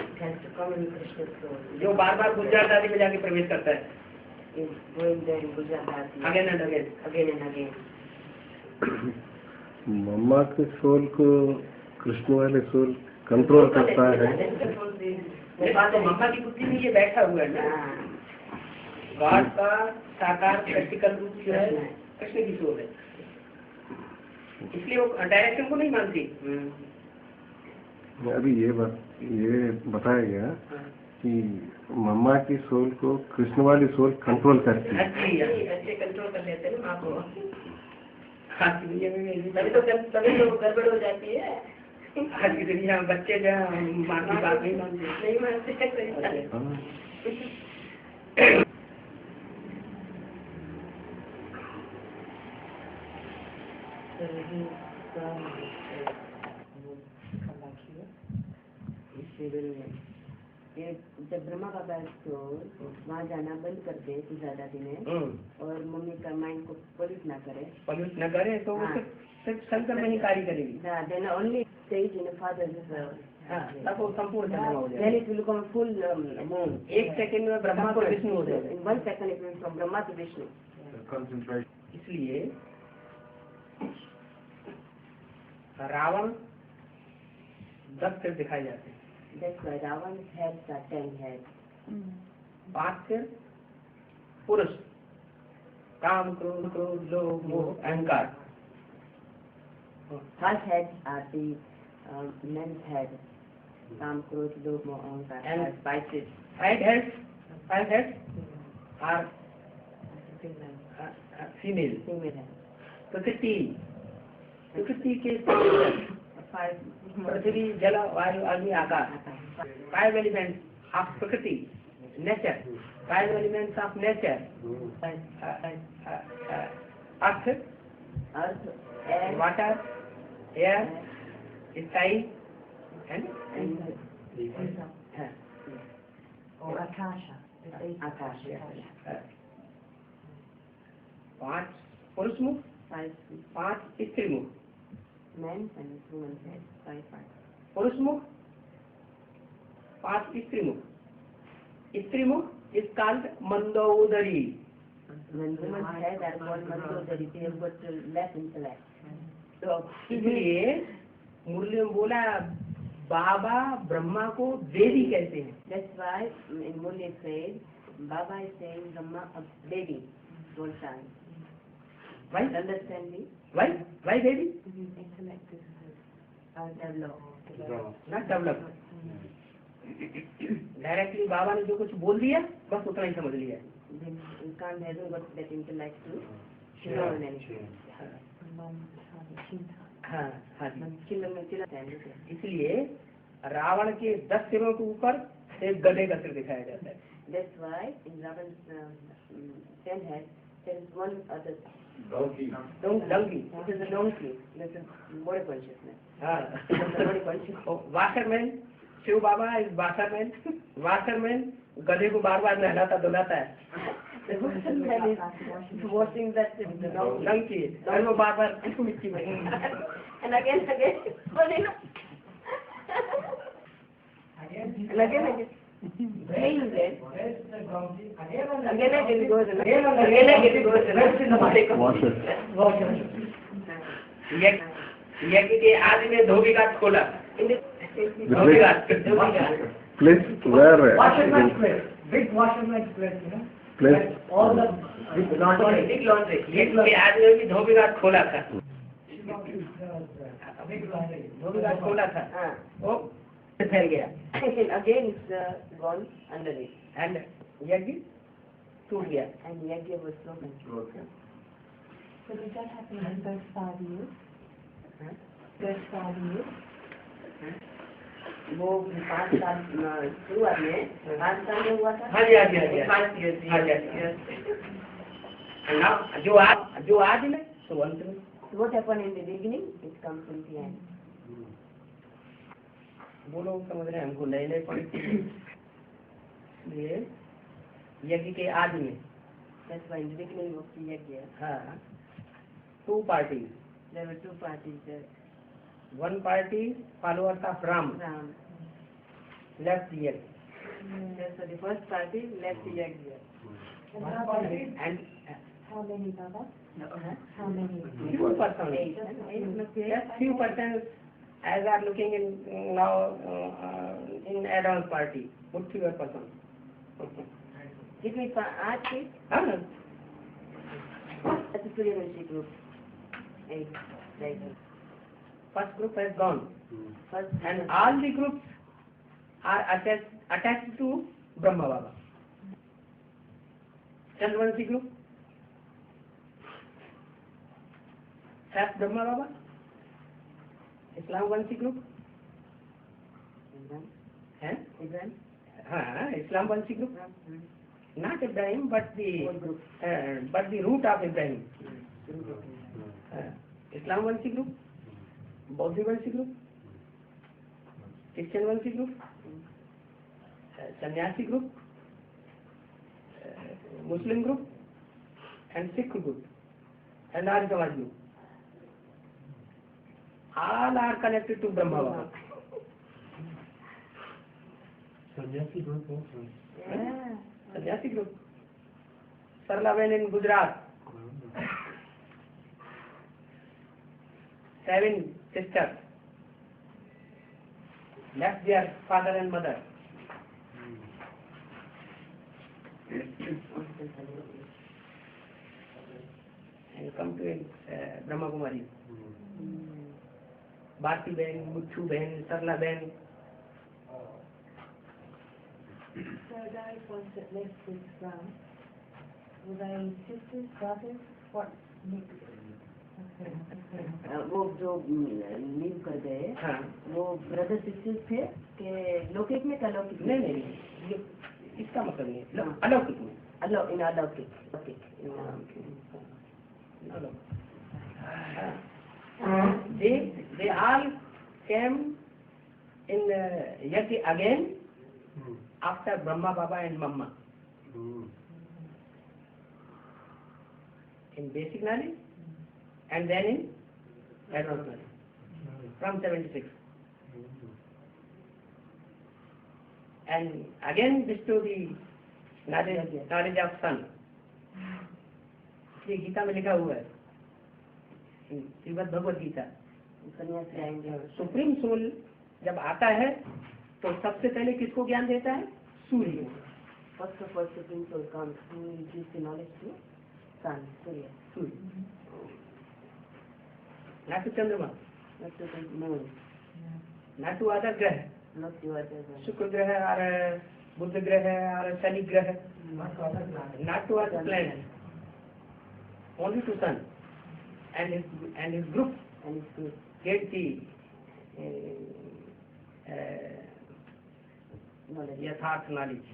जो बार बार गुजरात आदि में जाके प्रवेश करता है. Again and again. मम्मा के सोल को कृष्ण वाले सोल कंट्रोल करता है. तो मम्मा की बुद्धि में ये बैठा हुआ है ना. गॉड का साकार प्रैक्टिकल रूप जो है कृष्ण की सोल है, इसलिए वो डायरेक्शन को नहीं मानती. अभी ये बताया गया कि मम्मा की सोल को कृष्ण वाली सोल कंट्रोल करती है. अच्छे कंट्रोल कर लेते हैं ना माँ को. तभी तो गड़बड़ हो जाती है. आज की दुनिया में बच्चे जो माँ की बात नहीं मानते. जब ब्रह्मा का बैठ तो वहाँ जाना बंद कर दे पूजा दादी ने, और मम्मी का माइंड को पॉल्यूट न करे तो वो सिर्फ शंकर में ही कार्य करेगी. Then only stage in a father's तब वो संपूर्ण ब्रह्मा हो जाएगा. then it will become full moon. एक सेकंड में ब्रह्मा को विष्णु हो जाएगा. In 1 second it will from Brahma to Vishnu. इसलिए रावण 10 सिर दिखाई जाते हैं. That's why Ravan's heads are 10 heads. 5 सिर पुरुष, काम क्रोध लोभ मोह अहंकार. First heads are the men's head. Kam, Krodh, Lobh, Moh, Ahankar. And spices. 5 heads are female. Female head. प्रकृति के पृथ्वी जल वायु अग्नि आकाश. 5 elements of प्रकृति, nature. 5 elements of nature. Earth, Air, water, air, sky, and Akasha. Akasha. 5 पुरुष मुख, 5 स्त्री मुख. Men and women's head. 5 parts. पुरुष मुख, 5 स्त्री मुख. स्त्री मुख is called Mandodari. When women's head are called Mandodari, they have got less intellect. तो इसलिए मुरली में बोला बाबा ब्रह्मा को देवी कहते हैं. That's why in Murli it says, Baba is saying Brahma a baby, small child. Why? Understand me? Why baby? Intellect is ना develop. Directly बाबा ने जो कुछ बोल दिया बस उतना ही समझ लिया। You can't have got that intellect to know anything. हाँ हाँ जी। इसलिए रावण के 10 सिरों के ऊपर एक गधे का सिर दिखाया जाता है। That's why in Ravan's 10 heads there is one other donkey. It is a donkey. That's a body consciousness. हाँ Body consciousness. Washerman, Shiv Baba is washerman. Washerman गधे को बार बार नहलाता धुलाता है। The washerman is washing that donkey और वो बार बार मिट्टी में and again pulling up. And again playing that. Again it goes and again it goes and यज्ञ के आदि में धोबी घाट खोला। धोबी घाट place where Washerman's place, big washerman's place, you know. place All the big laundry यज्ञ के आदि में भी धोबी घाट खोला था। big laundry. धोबी घाट खोला था वो फैल गया and again it's gone under it. And यज्ञ टूट गया। And Yagya was broken. So did that happen in those 5 years? Those 5 years? वो 5 साल शुरुआत में 5 साल में हुआ था। हाँ जी हाँ जी हाँ जी 5 years. हाँ जी हाँ जो आज में तो अंत में। So what happened in the beginning? It comes in the end. वो लोग समझ रहे हैं हमको नए नए पॉइंट। ये यज्ञ के आदि में That's why in the beginning of the Yagya हाँ 2 parties. there were 2 parties there. One party followers of Ram left the yajna. So the first party left the Yagya. And How many, Baba? How many? few persons, yes, few persons as are looking in now in add-on party, but fewer persons. Between 8 kids, हाँ that's a Suryavanshi group. 8, right. first group has gone First and all the groups are attached to Brahma Baba. Chandvanshi group has Brahma Baba. Islamvanshi group है Ibrahim. हाँ Islamvanshi group not Ibrahim but the root of Ibrahim. Islamvanshi group, Bauddhivanshi group, Christianvanshi group, Sannyasi group, Muslim group, and Sikh group, and Arya Samaj group. All are connected to Brahma Baba. Sannyasi group also. Yeah. Sannyasi group. Sarlaben in Gujarat. 7 sisters left their father and mother. And come to Brahma Kumari. Bharti Ben, Muthu Ben, Sarla Ben. So those ones that left with Ram, were they sisters, brothers? What mix? वो जो leave कर गए हाँ वो brother sisters थे कि लौकिक में क्या लौकिक नहीं नहीं ये इसका मतलब नहीं अलौकिक में अलौकिक इन अलौकिक they all came in Yajna again after Brahma Baba and Mamma in basic knowledge and then in advanced knowledge from 76 and again bestow the knowledge of sun. ये गीता में लिखा हुआ है श्रीमद् भगवद गीता सन्यासी आएंगे सुप्रीम सोल जब आता है तो सबसे पहले किसको ज्ञान देता है सूर्य first of all supreme soul comes to give the knowledge to sun सूर्य ना तो चंद्रमा not to the moon not to other graha. not to other than Shukra graha or Buddha graha or Shani graha. Not to other planets. Not to other planets. Only to Sun. And his group and it's good. get the Knowledge. yatharth knowledge.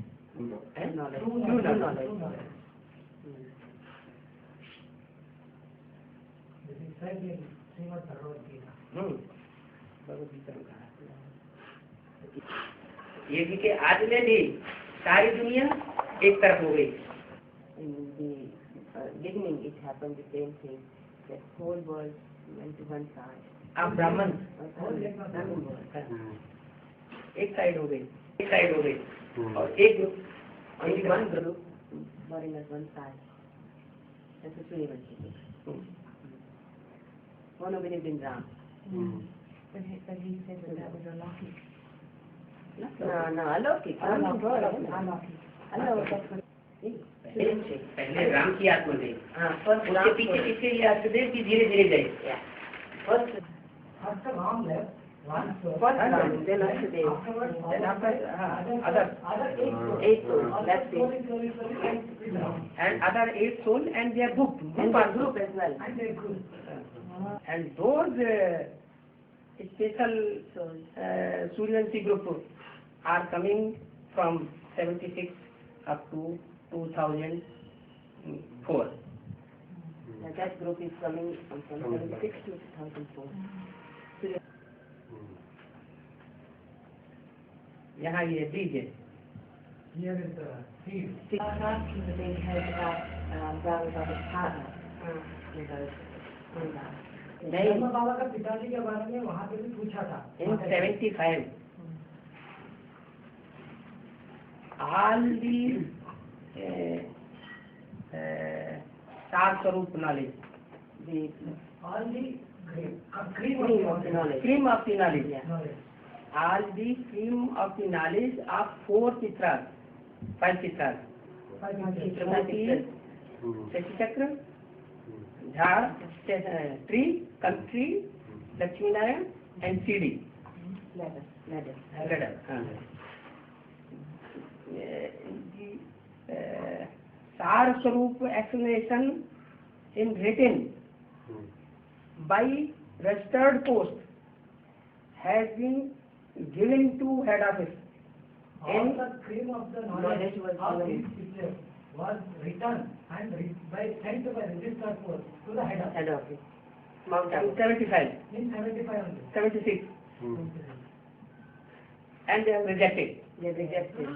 And Knowledge. true True knowledge. knowledge. This is said in Srimad Bhagavad Gita. Bhagavad Gita में कहा ये भी के आज में भी सारी दुनिया एक तरफ हो गई. In the beginning, it happened the same thing. That whole world went to one side. आप ब्राह्मण Brahman world. एक साइड हो गई, एक साइड हो गई और एक group Only one group burning at one side. That's the Suryavanshi group. One who believed in Ram. But he said that was alaukic. No, alaukic. Alaukic. पहले राम की आत्मा गई, उसके पीछे पीछे ये अष्टदेव की धीरे धीरे गए. First Ram left. One soul. Ram, then Ashtadev. Then after other Eight souls. That's it. and other 8 souls and their group And the group as well. And they could. and those special Suryavanshi group are coming from 76 up to 2004. That group is coming from 76 to 2004. यहाँ ये बीज है. Here is the seed. I was asking the big head about Brahma's partner. Brahma बाबा का पिताजी के बारे में वहाँ पे भी पूछा था. In 75, all the Sar Swarup knowledge, All the cream Cream of the knowledge. cream of the knowledge, knowledge. all the cream of the knowledge of 4 chitras, 5 chitras, Chitramurti, Shashchakra, Jha, tree, country, Lakshmi Narayan, and CD. Ladder. Ladder. Sar Swarup explanation in written by registered post has been given to head office. All the cream of the knowledge was of given. these teachers was written and sent by registered post to the head of Head office. Mount In Abu. 75, in 75 only. 76, and they have rejected. They rejected.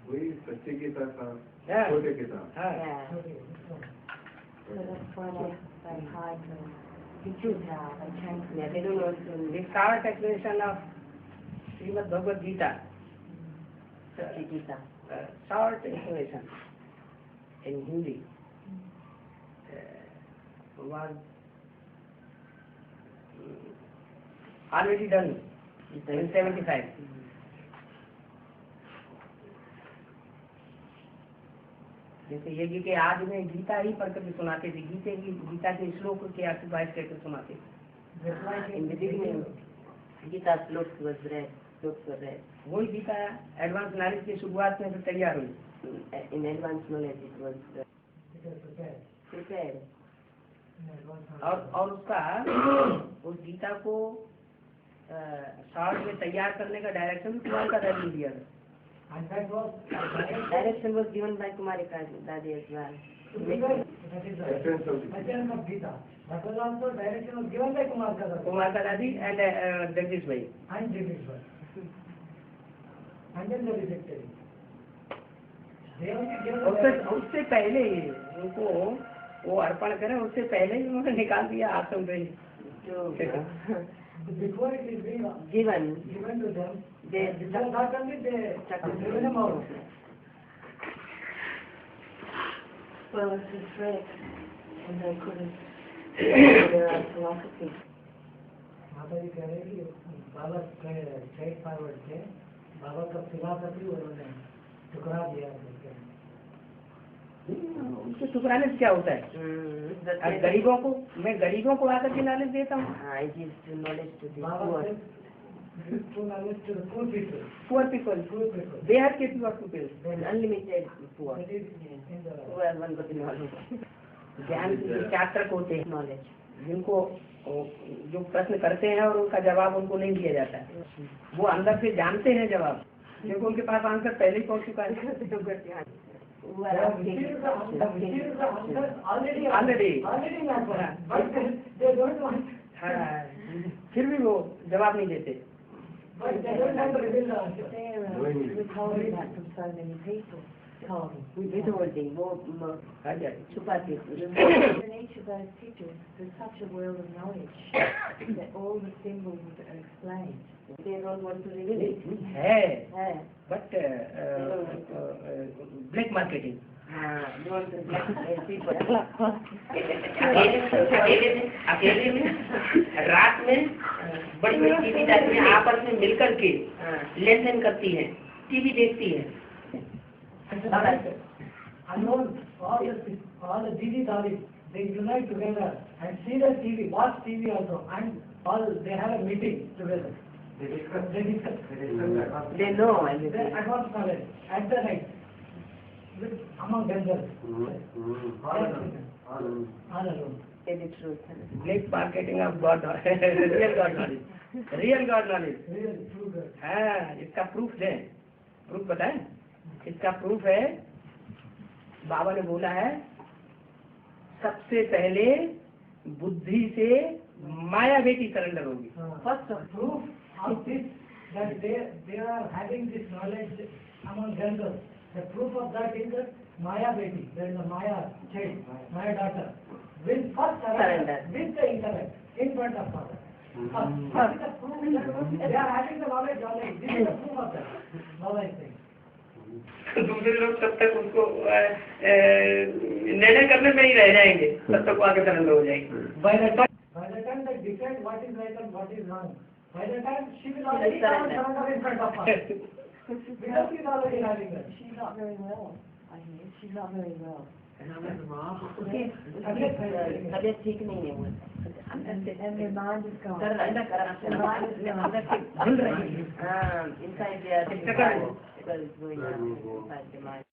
वही सच्चे गीता का Yeah. छोटे किताब. हाँ. Yeah. Okay, this one. So that's why they hide the Gita, they change Yeah, they don't want to. The short explanation of Srimad Bhagavad Gita, Gita. short explanation in Hindi was already done in 75. जैसे यज्ञ के आज में गीता ही पढ़ करके सुनाते थे, गीता के श्लोक के अर्थवाद करके सुनाते थे. That's why In the beginning, Gita slokas was read. Slokas were read. वही गीता एडवांस नॉलेज की शुरुआत में से तैयार हुई. In advanced knowledge, it was it was prepared. prepared. In advance knowledge. और उसका उस गीता को शॉर्ट में तैयार करने का डायरेक्शन भी कुमार का दादी दिया था. And that was Direction was given by Kumarika Dadi as well. that is the Essence of the essence of Gita. That was also direction was given by Kumar Kadar Kumar का दादी एंड जगदीश भाई. and Jagdishwar. And then they rejected it. They only given उससे पहले ही उनको वो अर्पण करें, उससे पहले ही उन्होंने निकाल दिया आश्रम से ही. before it is being Given, given to them, they before that only they given them out. Well, it's a threat, and they couldn't their philosophy. माता जी कह रहे हैं कि बाबा स्ट्रेट फॉरवर्ड थे, बाबा का फिलॉसफी उन्होंने ठुकरा दिया. उनके ठुकराने से क्या होता है? अब गरीबों को, मैं गरीबों को आकर के नॉलेज देता हूँ। Poor people, they are capable of people, unlimited poor. ज्ञान के छात्रक होते हैं नॉलेज, जिनको जो प्रश्न करते हैं और उनका जवाब उनको नहीं दिया जाता है, वो अंदर से जानते हैं जवाब, क्योंकि उनके पास आंसर पहले ही पहुंच चुका है। फिर भी वो जवाब नहीं देते। Withholding, छुपाते। The nature of those teachers, there's such a world of knowledge that all the symbols are explained. They don't want to reveal it. है, but black marketing. अकेले में रात में बड़ी बड़ी टीवी में आपस में मिलकर के लेन देन करती है, टीवी देखती है। Alone, all the Didi Dalis, they unite together and see the TV, watch TV also, and all they have a meeting together. They discuss. They know. They advance knowledge at the night. Among themselves. All alone. Black marketing of God, real God knowledge. Real God knowledge. Real, true God. हाँ, इसका proof दे। Proof बताए? इसका proof है, बाबा ने बोला है, सबसे पहले बुद्धि से माया बेटी सरेंडर होगी। First proof of this, that they are having this knowledge among themselves. The proof of that is that Maya Beti, there is a Maya child, Maya daughter, will first surrender with the intellect in front of father. This is the proof that they are having the knowledge already. This is the proof of that knowledge thing. दूसरे लोग तब तक उनको निर्णय करने में ही रह जाएंगे, तब तक वो आगे सरेंडर हो जाएंगे। By the time they decide what is right and what is wrong, by the time she will already surrender in front of us. Because she is already having that. She's not very well, I hear. She's not very well. तबियत ठीक नहीं है वो, And their mind is gone. भूल रही है। inside their because it's going on inside the mind.